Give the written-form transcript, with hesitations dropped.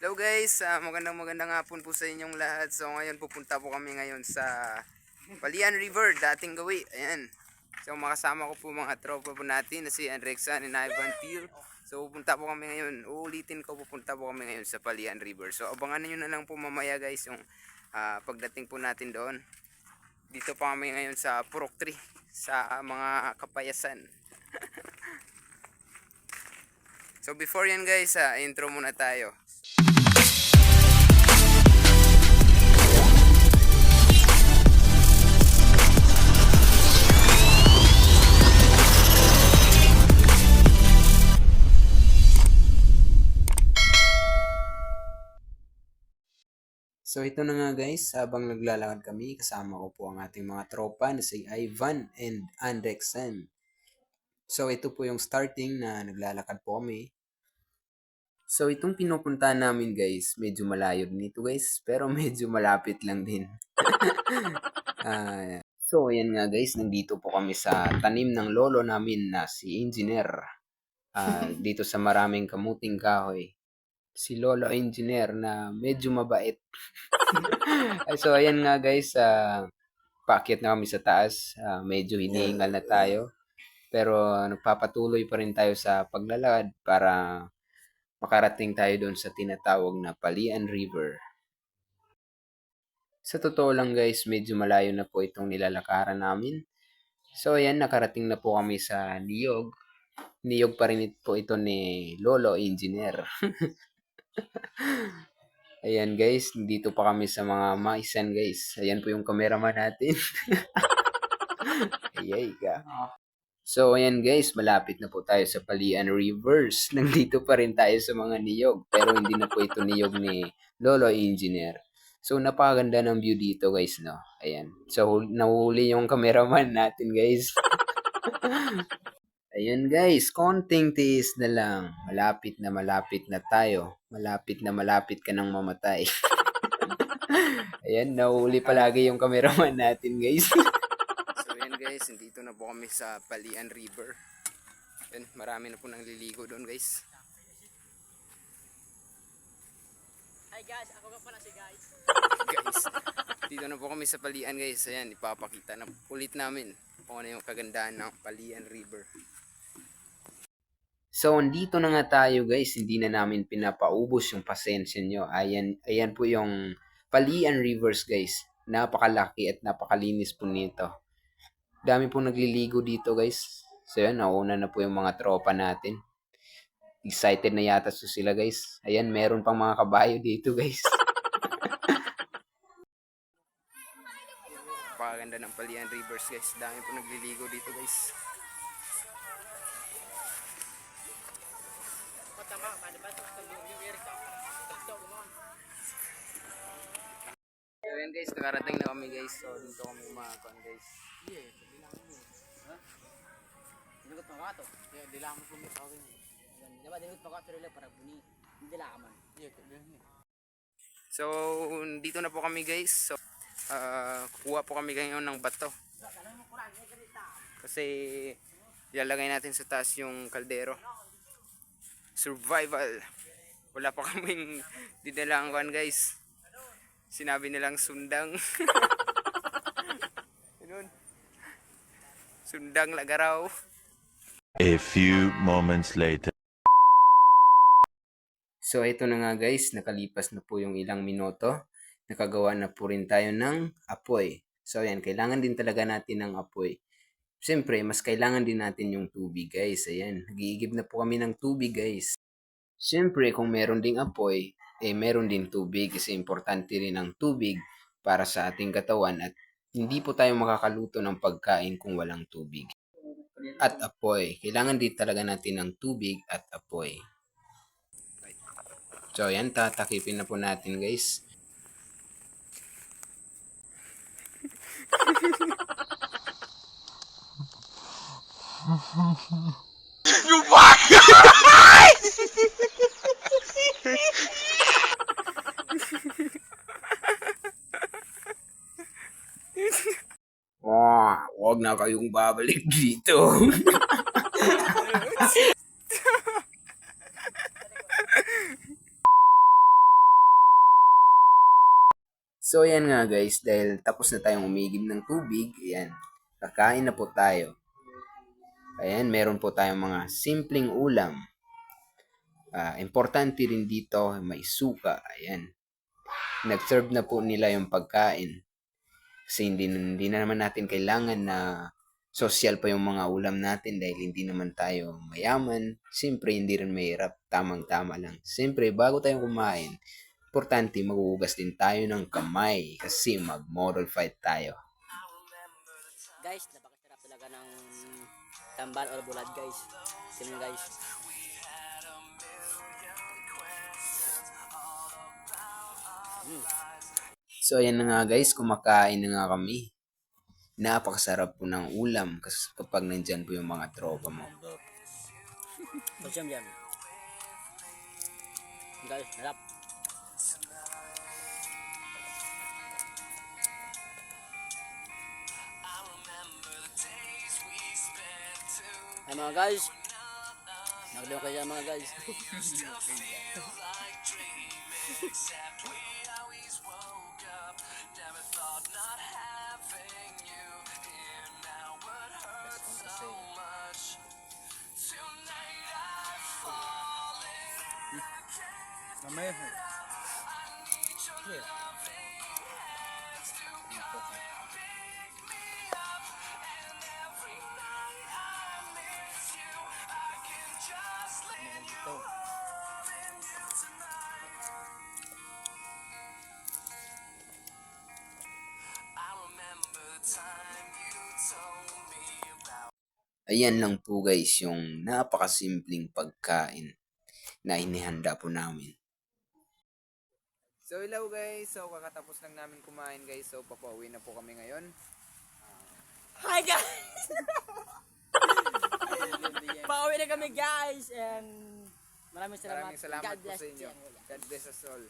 Hello guys, magandang hapon po sa inyong lahat. So ngayon pupunta po kami ngayon sa Palian River, dating gawi. Ayan. So makasama ko po mga tropa po natin na si Andrexan and Ivan Peel. So pupunta po kami ngayon. Uulitin ko, pupunta po kami ngayon sa Palian River. So abangan niyo na lang po mamaya guys yung pagdating po natin doon. Dito pa kami ngayon sa Purok Tree, sa mga kapayasan. So before yan guys, intro muna tayo. So ito na nga guys, habang naglalakad kami, kasama ko po ang ating mga tropa na si Ivan and Andrexan. So ito po yung starting na naglalakad po kami. So itong pinupuntahan namin guys, medyo malayo din ito guys, pero medyo malapit lang din. So ayan nga guys, nandito po kami sa tanim ng lolo namin na si Engineer. Dito sa maraming kamuting kahoy. Si Lolo Engineer na medyo mabait. So ayan nga guys, paakyat na kami sa taas. Medyo hinihingal na tayo. Pero nagpapatuloy pa rin tayo sa paglalakad para makarating tayo doon sa tinatawag na Palian River. Sa totoo lang guys, medyo malayo na po itong nilalakaran namin. So ayan, nakarating na po kami sa Niyog. Niyog pa rin po ito ni Lolo Engineer. Ayan guys, dito pa kami sa mga maisan guys. Ayan po yung cameraman natin. Ayay ka. So ayan guys, malapit na po tayo sa Palian Rivers. Nandito pa rin tayo sa mga niyog. Pero hindi na po ito niyog ni Lolo Engineer. So napakaganda ng view dito guys, no? Ayan. So nahuli yung cameraman natin guys. Ayun guys, konting tiis na lang. Malapit na tayo. Malapit ka nang mamatay. Ayan, nahuli palagi yung cameraman natin guys. So ayan guys, dito na po kami sa Palian River. Ayan, marami na po nang liligo doon guys. Hi guys, ako nga pala si guys. Guys, dito na po kami sa Palian guys. Ayan, ipapakita na ulit namin kung ano yung kagandahan ng Palian River. So, andito na nga tayo guys, hindi na namin pinapaubos yung pasensya nyo. Ayan po yung Palian Rivers guys. Napakalaki at napakalinis po nito. Dami pong nagliligo dito guys. So, yan, nauna na po yung mga tropa natin. Excited na yata sila guys. Ayan, meron pang mga kabayo dito guys. Napakaganda ng Palian Rivers guys. Dami po nagliligo dito guys. So yan guys, nakarating na kami guys. So dito kami umakan guys. Dinagot pa ka to. Dila mo pumit ako yun. Diba dinagot pa ka to rin para buni. Hindi dila ka man. So dito na po kami guys. So kuha po kami ngayon ng bato. Kasi ilalagay natin sa taas yung kaldero. Survival. Wala pa kaming dinalang kan guys. Sinabi nilang sundang. Sundang lagaraw. A few moments later. So ito na nga guys, nakalipas na po yung ilang minuto. Nakagawa na po rin tayo ng apoy. So ayan, kailangan din talaga natin ng apoy. Siyempre, mas kailangan din natin yung tubig guys. Ayan, nag-iigib na po kami ng tubig guys. Siyempre, kung meron ding apoy, meron din tubig kasi importante rin ang tubig para sa ating katawan at hindi po tayo makakaluto ng pagkain kung walang tubig. At apoy. Kailangan din talaga natin ng tubig at apoy. So, yan. Tatakipin na po natin, guys. Huwag na kayong babalik dito. So, ayan nga guys, dahil tapos na tayong umigib ng tubig, ayan, kakain na po tayo. Ayan, meron po tayong mga simpleng ulam. Importante rin dito, may suka. Ayan, nag-serve na po nila yung pagkain. Kasi hindi na naman natin kailangan na social pa yung mga ulam natin dahil hindi naman tayo mayaman. Siyempre, hindi rin mahirap. Tamang-tama lang. Siyempre, bago tayo kumain, importante maghuhugas din tayo ng kamay kasi mag-moral fight tayo. Guys, napakasarap talaga ng tambal or bulad guys. Tingnan nyo, guys. So, ayan na nga guys, kumakain na nga kami. Napakasarap po ng ulam kasi kapag nandyan po yung mga tropa mo. Macam yan. Guys, sarap. Ay mga guys, nagdalo kayo mga guys. Mamaya. Ayan lang po guys yung napakasimpleng pagkain na inihanda po namin. So hello guys, so kakatapos lang namin kumain guys, so papauwi na po kami ngayon. Hi guys! Pauwi na kami guys and maraming salamat. Maraming salamat God po bless sa inyo. you. God bless us all.